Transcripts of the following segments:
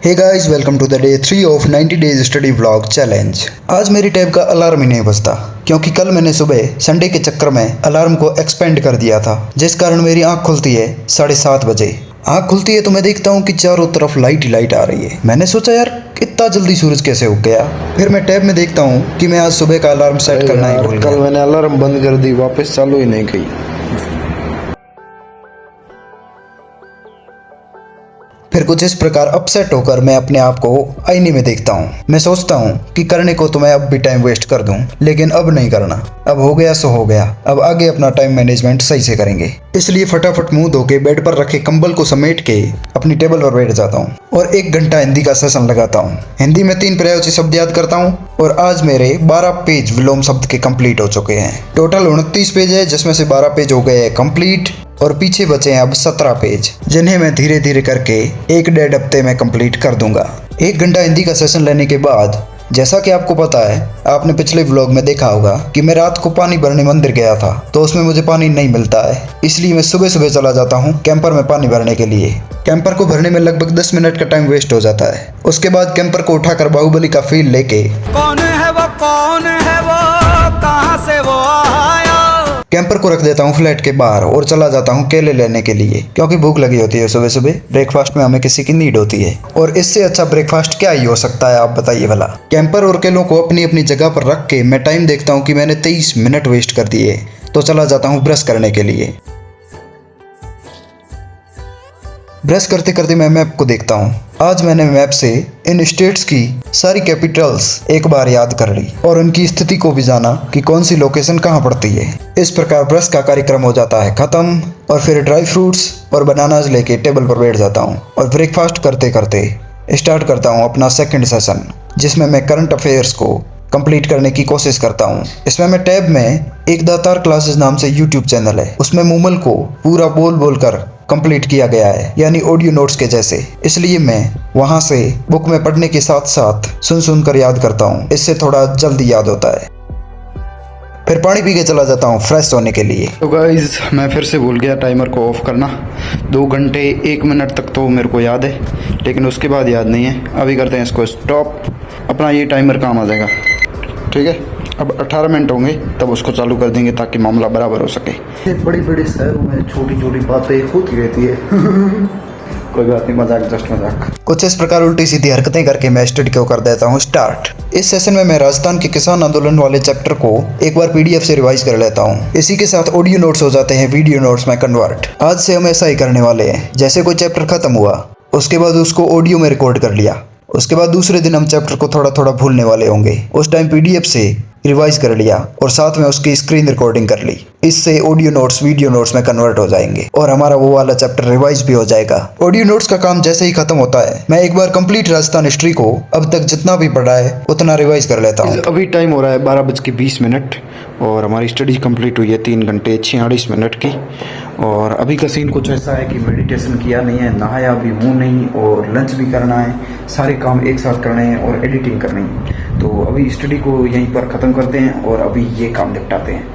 Hey guys, welcome to the day 3 of 90 days study vlog challenge. आज मेरी tab का alarm ही नहीं बजता क्योंकि कल मैंने सुबह संडे के चक्कर में अलार्म को एक्सपेंड कर दिया था, जिस कारण मेरी आंख खुलती है 7:30 बजे। आंख खुलती है तो मैं देखता हूँ कि चारों तरफ लाइट ही लाइट आ रही है। मैंने सोचा यार इतना जल्दी सूरज कैसे उग गया। फिर मैं टैब में देखता हूँ कि मैं आज सुबह का अलार्म सेट करना ही भूल गया। कल मैंने अलार्म बंद कर दी, वापस चालू ही नहीं की। फिर कुछ इस प्रकार अपसेट होकर मैं अपने आप को आईने में देखता हूँ। मैं सोचता हूँ कि करने को तो मैं अब भी टाइम वेस्ट कर दूं, लेकिन अब नहीं करना। अब हो गया सो हो गया, अब आगे अपना टाइम मैनेजमेंट सही से करेंगे। इसलिए फटाफट मुंह धो के बेड पर रखे कंबल को समेट के अपनी टेबल पर बैठ जाता हूँ और 1 घंटा हिंदी का सेशन लगाता हूँ। हिंदी में 3 प्रयोज्य शब्द याद करता हूँ और आज मेरे 12 पेज विलोम शब्द के कंप्लीट हो चुके हैं। टोटल 29 पेज है, जिसमें से 12 पेज हो गए कंप्लीट और पीछे बचे हैं अब 17 पेज, जिन्हें मैं धीरे धीरे करके 1-1.5 हफ्ते में कंप्लीट कर दूंगा। 1 घंटा हिंदी का सेशन लेने के बाद, जैसा कि आपको पता है, आपने पिछले व्लॉग में देखा होगा कि मैं रात को पानी भरने मंदिर गया था, तो उसमें मुझे पानी नहीं मिलता है। इसलिए मैं सुबह सुबह चला जाता हूँ कैंपर में पानी भरने के लिए। कैंपर को भरने में लगभग 10 मिनट का टाइम वेस्ट हो जाता है। उसके बाद कैंपर को उठाकर बाहुबली का फील लेके कौन है वो कहाँ से वो आया, कैंपर को रख देता हूँ फ्लैट के बाहर और चला जाता हूँ केले लेने के लिए, क्योंकि भूख लगी होती है सुबह सुबह। ब्रेकफास्ट में हमें किसी की नीड होती है, और इससे अच्छा ब्रेकफास्ट क्या ही हो सकता है, आप बताइए भला। कैंपर और केलों को अपनी अपनी जगह पर रख के मैं टाइम देखता हूँ कि मैंने 23 मिनट वेस्ट कर दिए, तो चला जाता हूँ ब्रश करने के लिए। ब्रश करते करते मैं मैप को देखता हूँ। आज मैंने मैप से इन स्टेट्स की सारी कैपिटल्स एक बार याद कर ली और उनकी स्थिति को भी जाना कि कौन सी लोकेशन कहाँ पड़ती है। इस प्रकार ब्रश का कार्यक्रम हो जाता है खत्म, और फिर ड्राई फ्रूट्स और बनानाज लेके टेबल पर बैठ जाता हूँ और ब्रेकफास्ट करते करते स्टार्ट करता हूँ अपना सेकंड सेशन, जिसमें मैं करंट अफेयर्स को कंप्लीट करने की कोशिश करता हूँ। इसमें मैं टैब में एक दातार क्लासेस नाम से यूट्यूब चैनल है, उसमें मूमल को पूरा बोल बोल कर कंप्लीट किया गया है, यानी ऑडियो नोट्स के जैसे। इसलिए मैं वहां से बुक में पढ़ने के साथ साथ सुन सुन कर याद करता हूँ, इससे थोड़ा जल्दी याद होता है। फिर पानी पी के चला जाता हूँ फ्रेश होने के लिए। तो गाइज, मैं फिर से भूल गया टाइमर को ऑफ करना। 2 घंटे 1 मिनट तक तो मेरे को याद है, लेकिन उसके बाद याद नहीं है। अभी करते हैं इसको स्टॉप, अपना ये टाइमर काम आ जाएगा। ठीक है, अब 18 मिनट होंगे तब उसको चालू कर देंगे ताकि मामला बराबर हो सके। बड़ी बड़ी शहरों में छोटी छोटी बातें होती रहती है। कोई बात नहीं, मजाक, जस्ट मजाक। कुछ इस प्रकार उल्टी सीधी हरकतें करके मैं स्टडी को कर देता हूँ स्टार्ट। इस सेशन में मैं राजस्थान के किसान आंदोलन वाले चैप्टर को एक बार PDF से रिवाइज कर लेता हूँ। इसी के साथ ऑडियो नोट्स हो जाते हैं वीडियो नोट्स में कन्वर्ट। आज से हम ऐसा ही करने वाले हैं, जैसे कोई चैप्टर खत्म हुआ उसके बाद उसको ऑडियो में रिकॉर्ड कर लिया, उसके बाद दूसरे दिन हम चैप्टर को थोड़ा थोड़ा भूलने वाले होंगे। उस टाइम PDF से रिवाइज कर लिया और साथ में उसकी स्क्रीन रिकॉर्डिंग कर ली। इससे ऑडियो नोट्स वीडियो नोट्स में कन्वर्ट हो जाएंगे और हमारा वो वाला चैप्टर रिवाइज भी हो जाएगा। ऑडियो नोट्स का काम जैसे ही खत्म होता है, मैं एक बार कंप्लीट राजस्थान हिस्ट्री को अब तक जितना भी पढ़ा है उतना रिवाइज कर लेता हूँ। अभी टाइम हो रहा है 12:20 और हमारी स्टडी कंप्लीट हुई है 3 घंटे 46 मिनट की। और अभी का सीन कुछ ऐसा है कि मेडिटेशन किया नहीं है, नहाया भी हूँ नहीं, और लंच भी करना है, सारे काम एक साथ करने हैं और एडिटिंग करनी है। तो अभी स्टडी को यहीं पर ख़त्म करते हैं और अभी ये काम निपटाते हैं।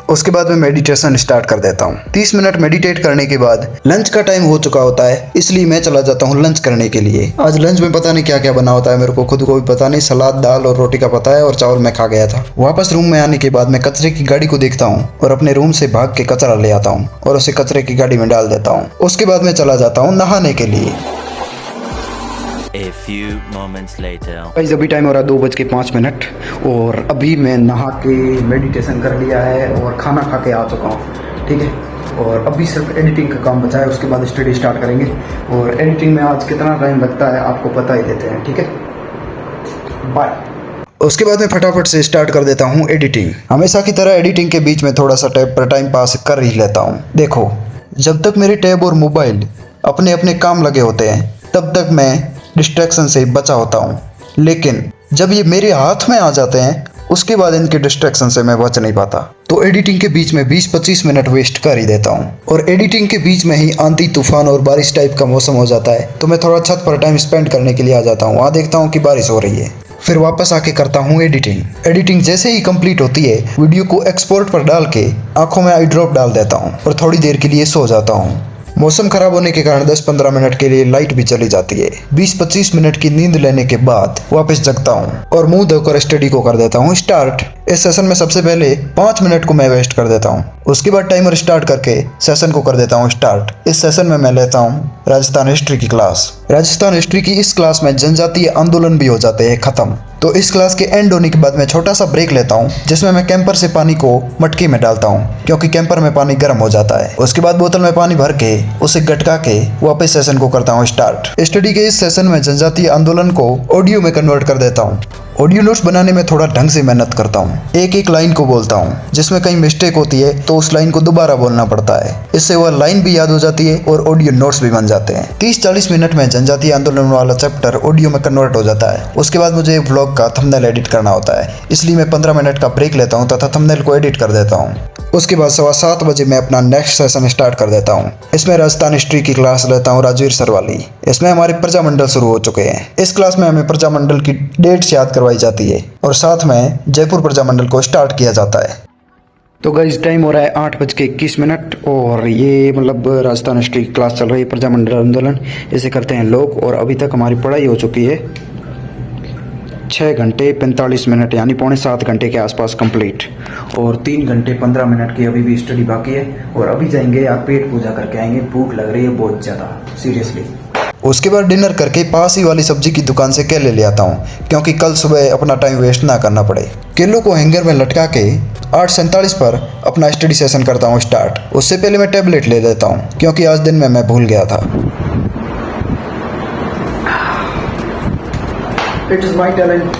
उसके बाद मैं मेडिटेशन स्टार्ट कर देता हूँ। 30 मिनट मेडिटेट करने के बाद लंच का टाइम हो चुका होता है, इसलिए मैं चला जाता हूँ लंच करने के लिए। आज लंच में पता नहीं क्या क्या बना होता है, मेरे को खुद को भी पता नहीं। सलाद, दाल और रोटी का पता है, और चावल मैं खा गया था। वापस रूम में आने के बाद मैं कचरे की गाड़ी को देखता हूँ और अपने रूम से भाग के कचरा ले आता हूँ और उसे कचरे की गाड़ी में डाल देता हूँ। उसके बाद मैं चला जाता हूँ नहाने के लिए। A few moments later. Guys, अभी टाइम हो रहा है 2:05 और अभी मैं नहा के मेडिटेशन कर लिया है और खाना खा के आ चुका हूँ। ठीक है, और अभी सिर्फ एडिटिंग का काम बचा है, उसके बाद स्टडी स्टार्ट करेंगे। और एडिटिंग में आज कितना टाइम लगता है आपको पता ही देते हैं। ठीक है, बाय। उसके बाद मैं फटाफट से स्टार्ट कर देता हूँ एडिटिंग। हमेशा की तरह एडिटिंग के बीच में थोड़ा सा टैब पर टाइम पास कर ही लेता हूँ। देखो, जब तक मेरे टैब और मोबाइल अपने अपने काम लगे होते हैं तब तक मैं डिस्ट्रैक्शन से बचा होता हूँ, लेकिन जब ये मेरे हाथ में आ जाते हैं उसके बाद इनके डिस्ट्रैक्शन से मैं बच नहीं पाता। तो एडिटिंग के बीच में 20-25 मिनट वेस्ट कर ही देता हूँ। और एडिटिंग के बीच में ही आंधी तूफान और बारिश टाइप का मौसम हो जाता है, तो मैं थोड़ा छत पर टाइम स्पेंड करने के लिए आ जाता हूँ। वहाँ देखता हूँ कि बारिश हो रही है, फिर वापस आके करता हूँ एडिटिंग। एडिटिंग जैसे ही कंप्लीट होती है, वीडियो को एक्सपोर्ट पर डाल के आंखों में आई ड्रॉप डाल देता हूँ और थोड़ी देर के लिए सो जाता हूँ। मौसम खराब होने के कारण 10-15 मिनट के लिए लाइट भी चली जाती है। 20-25 मिनट की नींद लेने के बाद वापस जगता हूँ और मुंह धोकर स्टडी को कर देता हूँ स्टार्ट। इस सेशन में सबसे पहले 5 मिनट को मैं वेस्ट कर देता हूँ। उसके बाद टाइमर स्टार्ट करके सेशन को कर देता हूँ स्टार्ट। इस सेशन में मैं लेता हूँ राजस्थान हिस्ट्री की क्लास। राजस्थान हिस्ट्री की इस क्लास में जनजातीय आंदोलन भी हो जाते हैं खत्म। तो इस क्लास के एंड होने के बाद मैं छोटा सा ब्रेक लेता हूँ जिसमें मैं कैंपर से पानी को मटके में डालता हूँ क्योंकि कैंपर में पानी गर्म हो जाता है। उसके बाद बोतल में पानी भर के उसे गटका के वापस सेशन को करता हूँ स्टार्ट। स्टडी के इस सेशन में जनजातीय आंदोलन को ऑडियो में कन्वर्ट कर देता हूँ। ऑडियो नोट्स बनाने में थोड़ा ढंग से मेहनत करता हूँ। एक एक लाइन को बोलता हूँ, जिसमें कहीं मिस्टेक होती है तो उस लाइन को दोबारा बोलना पड़ता है। इससे वह लाइन भी याद हो जाती है और ऑडियो नोट्स भी बन जाते हैं। 30-40 मिनट में जनजातीय आंदोलन वाला चैप्टर ऑडियो में कन्वर्ट हो जाता है। उसके बाद मुझे व्लॉग का थंबनेल एडिट करना होता है, इसलिए मैं 15 मिनट का ब्रेक लेता हूँ तथा थंबनेल को एडिट कर देता हूँ। उसके बाद 7:15 बजे मैं अपना नेक्स्ट सेशन स्टार्ट कर देता हूँ। इसमें राजस्थान हिस्ट्री की क्लास लेता हूँ राजवीर सर वाली। इसमें हमारे प्रजामंडल शुरू हो चुके हैं। इस क्लास में हमें प्रजामंडल की डेट्स याद करवाई जाती है और साथ में जयपुर प्रजामंडल को स्टार्ट किया जाता है। तो गाइस टाइम हो रहा है 8:21 और ये मतलब राजस्थान हिस्ट्री की क्लास चल रही है प्रजामंडल आंदोलन। इसे करते हैं लोग और अभी तक हमारी पढ़ाई हो चुकी है 6 घंटे 45 मिनट यानी 6.25 घंटे के आसपास कंप्लीट। और 3 घंटे 15 मिनट की अभी भी स्टडी बाकी है। और अभी जाएंगे यार पेट पूजा करके आएंगे, भूख लग रही है बहुत ज़्यादा सीरियसली। उसके बाद डिनर करके पास ही वाली सब्जी की दुकान से केले ले आता हूँ क्योंकि कल सुबह अपना टाइम वेस्ट ना करना पड़े। केलों को हैंगर में लटका के 8:47 पर अपना स्टडी सेशन करता हूँ स्टार्ट। उससे पहले मैं टैबलेट ले लेता हूँ क्योंकि आज दिन में मैं भूल गया था। It is my talent.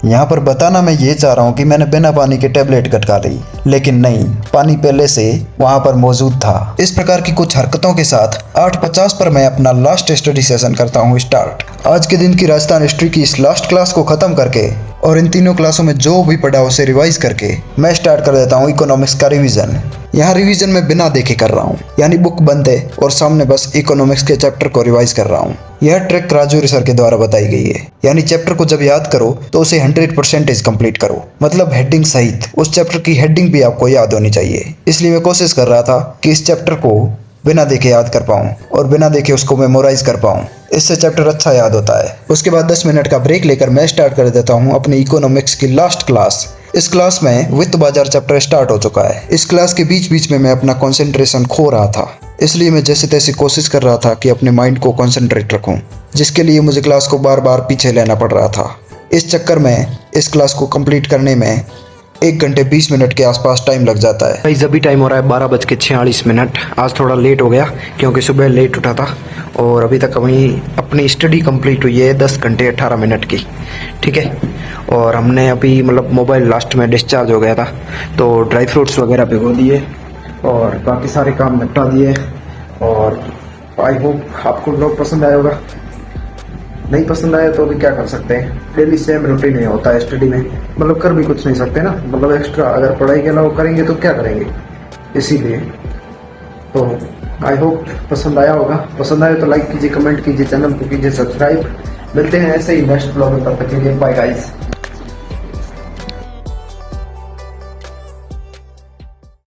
यहाँ पर बताना मैं ये चाह रहा हूँ कि मैंने बिना पानी के टैबलेट गटका ली, लेकिन नहीं, पानी पहले से वहाँ पर मौजूद था। इस प्रकार की कुछ हरकतों के साथ 8:50 पर मैं अपना लास्ट स्टडी सेशन करता हूँ स्टार्ट। आज के दिन की राजस्थान हिस्ट्री की इस लास्ट क्लास को खत्म करके और इन तीनों क्लासों में जो भी पढ़ा उसे रिवाइज करके मैं स्टार्ट कर देता हूँ इकोनॉमिक्स का रिवीजन। यहाँ रिवीजन में बिना देखे कर रहा हूँ, यानी बुक बंद है और सामने बस इकोनॉमिक्स के चैप्टर को रिवाइज कर रहा हूँ। यह ट्रिक राजौरी सर के द्वारा बताई गई है, यानी चैप्टर को जब याद करो तो उसे 100% कंप्लीट करो, मतलब हेडिंग सहित उस चैप्टर की हेडिंग भी आपको याद होनी चाहिए। इसलिए मैं कोशिश कर रहा था कि इस चैप्टर को बिना देखे याद कर पाऊँ और बिना देखे उसको मेमोराइज कर पाऊँ। इससे चैप्टर अच्छा याद होता है। उसके बाद 10 मिनट का ब्रेक लेकर मैं स्टार्ट कर देता हूँ अपनी इकोनॉमिक्स की लास्ट क्लास। इस क्लास में वित्त बाजार चैप्टर स्टार्ट हो चुका है। इस क्लास के बीच बीच में मैं अपना कंसंट्रेशन खो रहा था, इसलिए मैं जैसे तैसे कोशिश कर रहा था कि अपने माइंड को कंसंट्रेट रखूं, जिसके लिए मुझे क्लास को बार बार पीछे लेना पड़ रहा था। इस चक्कर में इस क्लास को कंप्लीट करने में 1 घंटे 20 मिनट के आसपास टाइम लग जाता है। भाई अभी टाइम हो रहा है 12:46। आज थोड़ा लेट हो गया क्योंकि सुबह लेट उठा था और अभी तक अपनी स्टडी कंप्लीट हुई है 10 घंटे 18 मिनट की, ठीक है। और हमने अभी मतलब मोबाइल लास्ट में डिस्चार्ज हो गया था तो ड्राई फ्रूट्स वगैरह भिगो दिए और बाकी सारे काम निपटा दिए। और आई होप आपको ब्लॉग पसंद आया होगा। नहीं पसंद आया तो भी क्या कर सकते हैं, डेली सेम रूटीन ही होता है स्टडी में, मतलब कर भी कुछ नहीं सकते ना, मतलब एक्स्ट्रा अगर पढ़ाई के अलावा करेंगे तो क्या करेंगे। इसीलिए तो आई होप पसंद आया होगा। पसंद आए तो लाइक कीजिए, कमेंट कीजिए, चैनल को कीजिए सब्सक्राइब। मिलते हैं ऐसे ही नेक्स्ट ब्लॉग में, तब तक के लिए बाय गाइस।